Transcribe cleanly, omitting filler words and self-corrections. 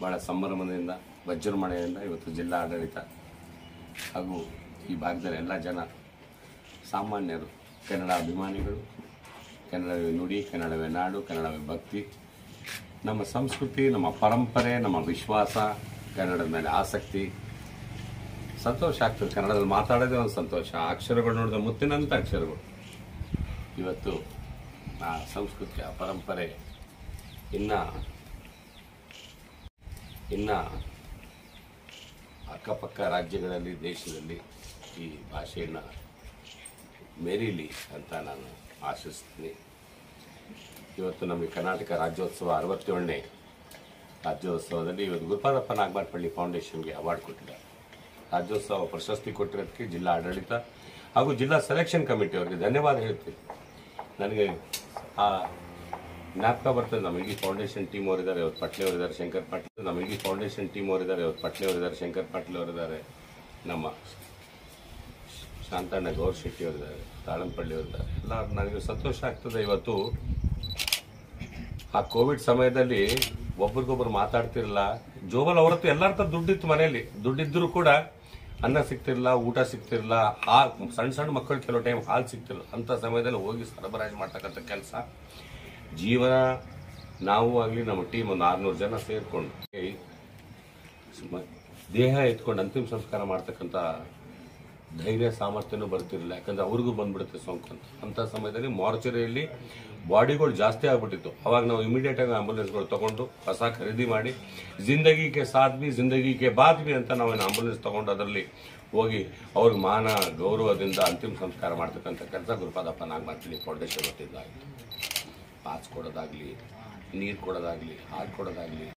ಭಾಳ ಸಂಭ್ರಮದಿಂದ ವಜ್ರಮಳೆಯಿಂದ ಇವತ್ತು ಜಿಲ್ಲಾ ಆಡಳಿತ ಹಾಗೂ ಈ ಭಾಗದ ಎಲ್ಲ ಜನ ಸಾಮಾನ್ಯರು, ಕನ್ನಡ ಅಭಿಮಾನಿಗಳು, ಕನ್ನಡವೇ ನುಡಿ, ಕನ್ನಡವೇ ನಾಡು, ಕನ್ನಡವೇ ಭಕ್ತಿ, ನಮ್ಮ ಸಂಸ್ಕೃತಿ, ನಮ್ಮ ಪರಂಪರೆ, ನಮ್ಮ ವಿಶ್ವಾಸ, ಕನ್ನಡದ ಮೇಲೆ ಆಸಕ್ತಿ. ಸಂತೋಷ ಆಗ್ತದೆ. ಕನ್ನಡದಲ್ಲಿ ಮಾತಾಡೋದೇ ಒಂದು ಸಂತೋಷ. ಅಕ್ಷರಗಳು ನೋಡಿದ ಮುತ್ತಿನಂಥ ಅಕ್ಷರಗಳು. ಇವತ್ತು ಆ ಸಂಸ್ಕೃತಿ, ಆ ಪರಂಪರೆ ಇನ್ನು ಅಕ್ಕಪಕ್ಕ ರಾಜ್ಯಗಳಲ್ಲಿ, ದೇಶದಲ್ಲಿ ಈ ಭಾಷೆಯನ್ನು ಮೆರೀಲಿ ಅಂತ ನಾನು ಆಶಿಸ್ತೀನಿ. ಇವತ್ತು ನಮಗೆ ಕರ್ನಾಟಕ ರಾಜ್ಯೋತ್ಸವ 67ನೇ ರಾಜ್ಯೋತ್ಸವದಲ್ಲಿ ಇವತ್ತು ಗುರುಪಾದಪ್ಪ ನಾಗಮಾರಪಳ್ಳಿ ಫೌಂಡೇಶನ್ಗೆ ಅವಾರ್ಡ್ ಕೊಟ್ಟಿದ್ದಾರೆ. ರಾಜ್ಯೋತ್ಸವ ಪ್ರಶಸ್ತಿ ಕೊಟ್ಟಿರೋದಕ್ಕೆ ಜಿಲ್ಲಾ ಆಡಳಿತ ಹಾಗೂ ಜಿಲ್ಲಾ ಸೆಲೆಕ್ಷನ್ ಕಮಿಟಿ ಅವರಿಗೆ ಧನ್ಯವಾದ ಹೇಳ್ತೀನಿ. ನನಗೆ ಆ ಜ್ಞಾಪಕ ಬರ್ತದೆ. ನಮ್ಮ ಇಡೀ ಫೌಂಡೇಶನ್ ಟೀಮ್ ಅವರಿದ್ದಾರೆ. ಇವತ್ತು ಪಟ್ಲೆ ಅವರಿದ್ದಾರೆ, ಶಂಕರ್ ಪಾಟ್ಲೆ. ನಮ್ಮ ಇಡೀ ಫೌಂಡೇಶನ್ ಟೀಮ್ ಅವರಿದ್ದಾರೆ. ಇವತ್ತು ಪಟ್ಲೆ ಅವರಿದ್ದಾರೆ, ಶಂಕರ್ ಪಾಟ್ಲೆ ಅವರಿದ್ದಾರೆ, ನಮ್ಮ ಶಾಂತಣ್ಣ ಗೌರ್ ಶೆಟ್ಟಿ ಅವರಿದ್ದಾರೆ, ತಾಳಂಪಳ್ಳಿ ಅವರಿದ್ದಾರೆ. ಎಲ್ಲ ನನಗೆ ಸಂತೋಷ ಆಗ್ತದೆ. ಇವತ್ತು ಆ ಕೋವಿಡ್ ಸಮಯದಲ್ಲಿ ಒಬ್ರಿಗೊಬ್ರು ಮಾತಾಡ್ತಿರಲಿಲ್ಲ. ಜೋಬಲ್ ಅವರತ್ತು ಎಲ್ಲರ ದುಡ್ಡಿತ್ತು, ಮನೆಯಲ್ಲಿ ದುಡ್ಡಿದ್ರೂ ಕೂಡ ಅನ್ನ ಸಿಗ್ತಿರಲಿಲ್ಲ, ಊಟ ಸಿಗ್ತಿರಲಿಲ್ಲ. ಸಣ್ಣ ಸಣ್ಣ ಮಕ್ಕಳು ಕೆಲವು ಟೈಮ್ ಹಾಲು ಸಿಗ್ತಿರಲಿಲ್ಲ. ಅಂಥ ಸಮಯದಲ್ಲಿ ಹೋಗಿ ಸರಬರಾಜು ಮಾಡ್ತಕ್ಕಂಥ ಕೆಲಸ, ಜೀವನ. ನಾವು ಆಗಲಿ ನಮ್ಮ ಟೀಮ್ ಒಂದು 600 ಜನ ಸೇರಿಕೊಂಡು ದೇಹ ಎತ್ಕೊಂಡು ಅಂತಿಮ ಸಂಸ್ಕಾರ ಮಾಡ್ತಕ್ಕಂಥ ಧೈರ್ಯ ಸಾಮರ್ಥ್ಯನೂ ಬರ್ತಿರಲಿಲ್ಲ. ಯಾಕಂದ್ರೆ ಅವ್ರಿಗೂ ಬಂದ್ಬಿಡುತ್ತೆ ಸೋಂಕು ಅಂತ. ಅಂಥ ಸಮಯದಲ್ಲಿ ಮಾರ್ಚರಿಯಲ್ಲಿ ಬಾಡಿಗಳು ಜಾಸ್ತಿ ಆಗ್ಬಿಟ್ಟಿತ್ತು. ಅವಾಗ ನಾವು ಇಮಿಡಿಯೇಟ್ ಆಗಿ ಆಂಬುಲೆನ್ಸ್ಗಳು ತಗೊಂಡು ಹೊಸ ಖರೀದಿ ಮಾಡಿ ಜಿಂದಗಿ ಕೆ ಸಾಥ್ ಬಿ ಜಿಂದಗಿ ಕೆ ಬಾದ್ ಬಿ ಅಂತ ನಾವು ಆಂಬುಲೆನ್ಸ್ ತಗೊಂಡು ಅದರಲ್ಲಿ ಹೋಗಿ ಅವ್ರಿಗೆ ಮಾನ ಗೌರವದಿಂದ ಅಂತಿಮ ಸಂಸ್ಕಾರ ಮಾಡ್ತಕ್ಕಂಥ ಕೆಲಸ ಗುರುಪಾದಪ್ಪ ನಾಗಮಾರಪಳ್ಳಿ ಫೌಂಡೇಶನ್ ಹೊತ್ತಿದ್ದಾಯಿತು. ಪಾಸ್ ಕೊಡೋದಾಗ್ಲಿ, ನೀರು ಕೊಡೋದಾಗ್ಲಿ, ಹಾಲು ಕೊಡೋದಾಗ್ಲಿ,